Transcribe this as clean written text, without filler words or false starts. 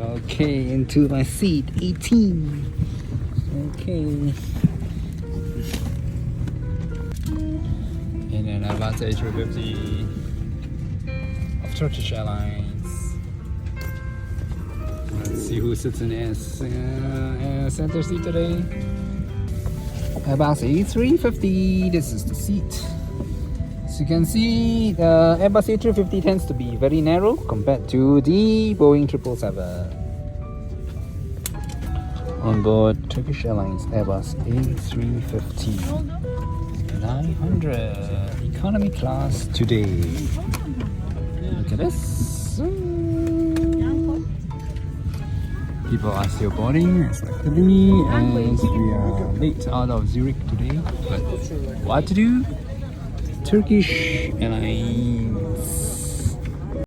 Okay, into my seat 18. Okay. And then Airbus A350 of Turkish Airlines. Let's see who sits in the center seat today. Airbus A350. This is the seat. As you can see, the Airbus A350 tends to be very narrow compared to the Boeing 777. On board Turkish Airlines Airbus A350-900 economy class today. Look at this. People are still boarding respectively as we are late out of Zurich today. But what to do? Turkish Airlines